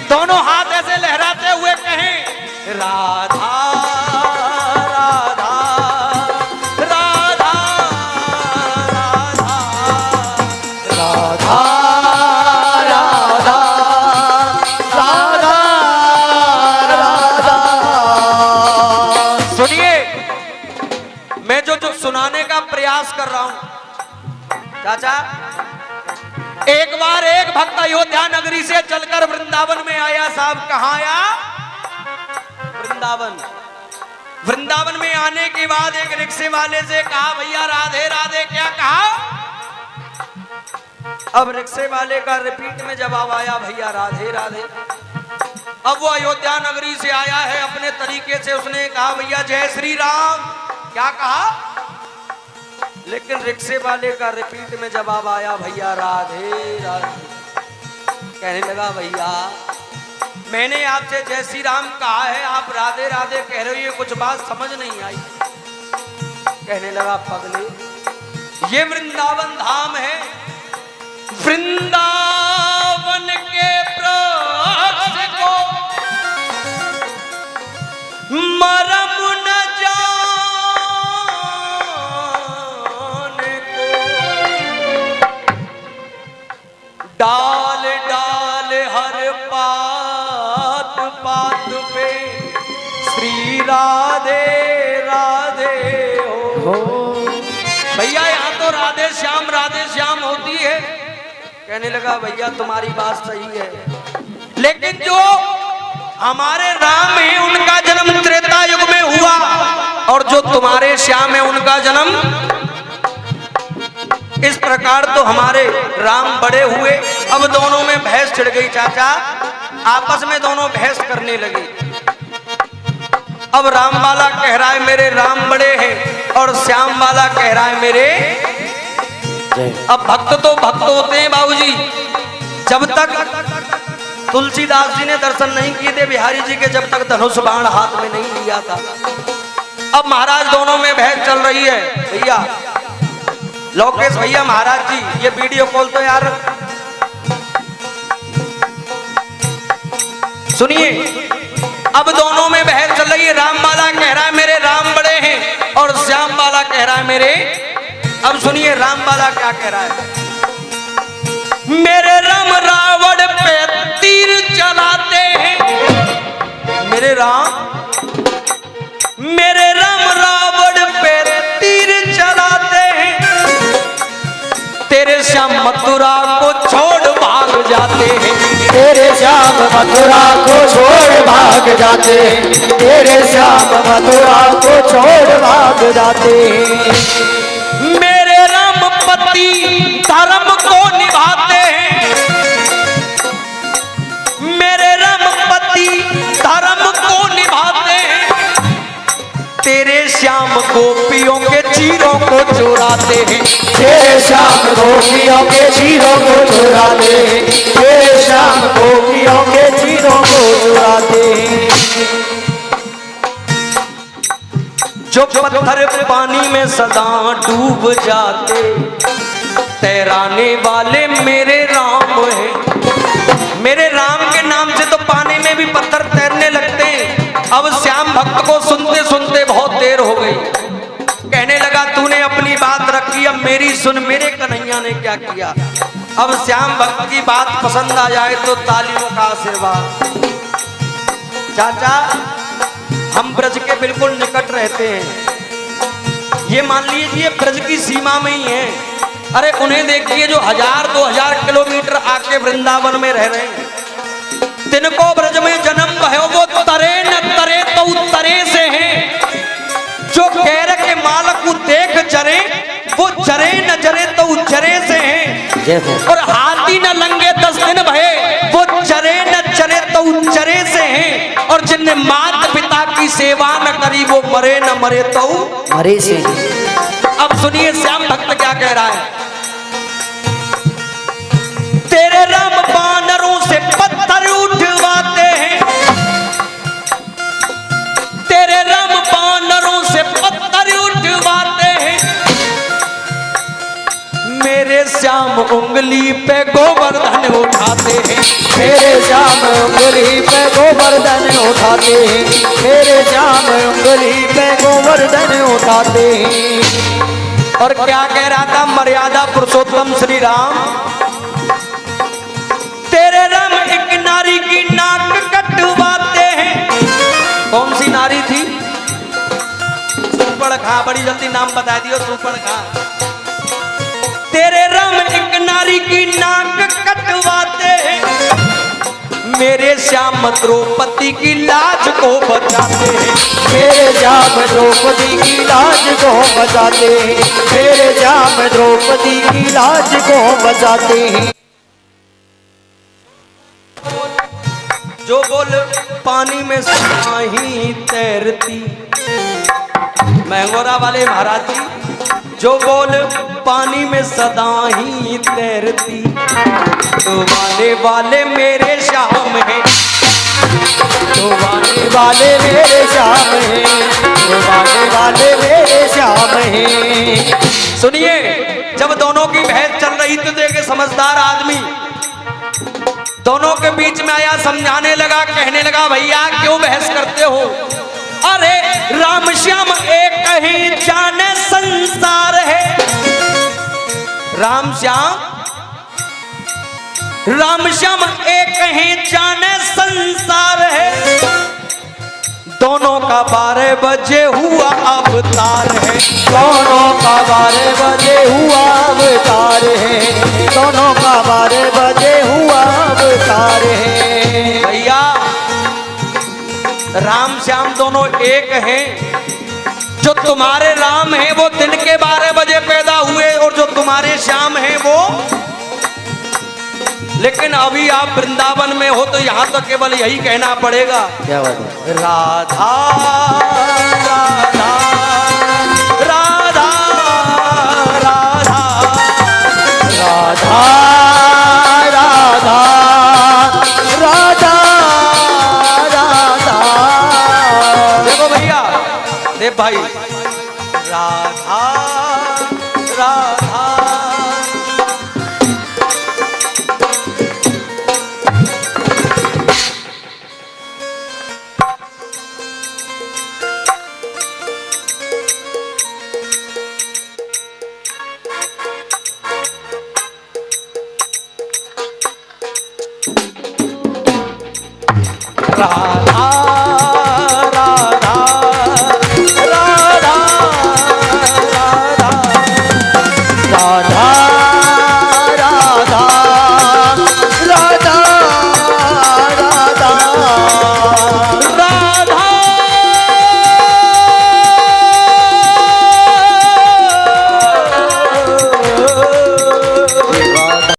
दोनों हाथ ऐसे लहराते हुए कहें राधा राधा राधा राधा राधा राधा राधा। सुनिए, मैं जो सुनाने का प्रयास कर रहा हूं चाचा, एक बार एक भक्त अयोध्या नगरी से चलकर वृंदावन में आया। साहब कहां आया? वृंदावन। वृंदावन में आने के बाद एक रिक्शे वाले से कहा भैया राधे राधे। क्या कहा? अब रिक्शे वाले का रिपीट में जवाब आया भैया राधे राधे। अब वो अयोध्या नगरी से आया है अपने तरीके से, उसने कहा भैया जय श्री राम। क्या कहा? लेकिन रिक्शे वाले का रिपीट में जवाब आया भैया राधे राधे। कहने लगा भैया मैंने आपसे जय श्री राम कहा है, आप राधे राधे कह रहे हो, ये कुछ बात समझ नहीं आई। कहने लगा पगले ये वृंदावन धाम है, वृंदावन के वृक्ष को मरम न डाल डाल हर पात पात पे श्री राधे राधे हो। भैया यहाँ तो राधे श्याम होती है। कहने लगा भैया तुम्हारी बात सही है, लेकिन जो हमारे राम है उनका जन्म त्रेता युग में हुआ और जो तुम्हारे श्याम है उनका जन्म इस प्रकार तो हमारे राम बड़े हुए। अब दोनों में बहस छिड़ गई चाचा, आपस में दोनों बहस करने लगे। अब राम वाला कह रहा है मेरे राम बड़े हैं और श्याम वाला कह रहा है मेरे। अब भक्त तो भक्त होते हैं बाबूजी। जब तक तुलसीदास जी ने दर्शन नहीं किए थे बिहारी जी के, जब तक धनुष बाण हाथ में नहीं लिया था। अब महाराज दोनों में बहस चल रही है। भैया लोकेश भैया महाराज जी ये वीडियो कॉल तो यार सुनिए। अब दोनों में बहस चल रही है, राम वाला कह रहा है मेरे राम बड़े हैं और श्याम वाला कह रहा है मेरे। अब सुनिए राम वाला क्या कह रहा है, मेरे राम रावण पे तीर चलाते हैं। मेरे राम रावण पे तीर चलाते हैं, तेरे श्याम मथुरा को छोड़ भाग जाते हैं। तेरे श्याम मथुरा को छोड़ भाग जाते हैं। तेरे श्याम मथुरा को छोड़ भाग जाते हैं। मेरे राम पति धर्म को निभाते हैं। मेरे राम पति धर्म को निभाते हैं, तेरे श्याम गोपियों के चीरों को चुराते हैं। तेरे श्याम गोपियों के चीरों को चुराते हैं। तेरे श्याम गोपियों के चीरों को चुराते हैं। जो पत्थर पानी में सदा डूब जाते, तैराने वाले मेरे राम हैं। मेरे राम के नाम से तो पानी में भी पत्थर तैरने लगते हैं। अब श्याम भक्त को सुनते सुनते बहुत देर हो गई। कहने लगा तूने अपनी बात रखी, अब मेरी सुन, मेरे कन्हैया ने क्या किया। अब श्याम भक्त की बात पसंद आ जाए तो तालियों का आशीर्वाद। चाचा हम ब्रज के बिल्कुल निकट रहते हैं, ये मान लीजिए ब्रज की सीमा में ही है। अरे उन्हें देखिए जो 1000-2000 किलोमीटर आके वृंदावन में रह रहे हैं। तिनको ब्रज में जन्म भयो वो तरे न तरे तो तरे से हैं। जो कैर के मालक को देख जरे वो जरे न जरे तो जरे से हैं। और हाथी न लंगे 10 दिन भये वो जरे न जरे तो जरे से हैं। और जिनने माता पिता की सेवा न करी वो मरे न मरे तो मरे से। अब सुनिए श्याम भक्त क्या कह रहा है, तेरे राम बानरों से पत्थर उठवाते हैं। तेरे राम बानरों से पत्थर उठवाते हैं, मेरे श्याम उंगली पे गोवर्धन उठाते हैं। मेरे श्याम उंगली उठाते हैं, मेरे श्याम उंगली पे गोवर्धन उठाते हैं। और क्या कह रहा था मर्यादा पुरुषोत्तम श्री राम, तेरे राम एक नारी की नाक कटवाते हैं। कौन सी नारी थी? सुपर्णखा, बड़ी जल्दी नाम बता दियो, सुपर्णखा। तेरे राम एक नारी की नाक कटवाते हैं, मेरे श्याम द्रौपदी की लाज को बचाते हैं। मेरे श्याम द्रौपदी की लाज को बचाते हैं, मेरे श्याम द्रौपदी की लाज को बचाते हैं। जो बोल पानी में सदा ही तैरती, मैंगोरा वाले महाराज जी, जो बोल पानी में सदा ही तैरती, तो वाले वाले मेरे श्याम हैं, तो वाले वाले मेरे श्याम हैं, तो वाले वाले मेरे श्याम हैं। सुनिए, जब दोनों की बहस चल रही थी तो एक समझदार आदमी दोनों के बीच में आया, समझाने लगा, कहने लगा भैया क्यों बहस करते हो? अरे राम श्याम एक ही जाने संसार है। राम श्याम एक ही जाने संसार है, दोनों का 12 बजे हुआ अवतार है। दोनों का 12 बजे हुआ अवतार है, दोनों का 12 बजे हुआ अवतार है। भैया राम श्याम दोनों एक हैं। जो तुम्हारे राम हैं वो दिन के 12 बजे पैदा हुए, और जो तुम्हारे श्याम हैं वो, लेकिन अभी आप वृंदावन में हो तो यहां तो केवल यही कहना पड़ेगा, क्या बात है? राधा राधा राधा राधा राधा राधा राधा राधा। देखो भैया, देव भाई, राधा राधा राधा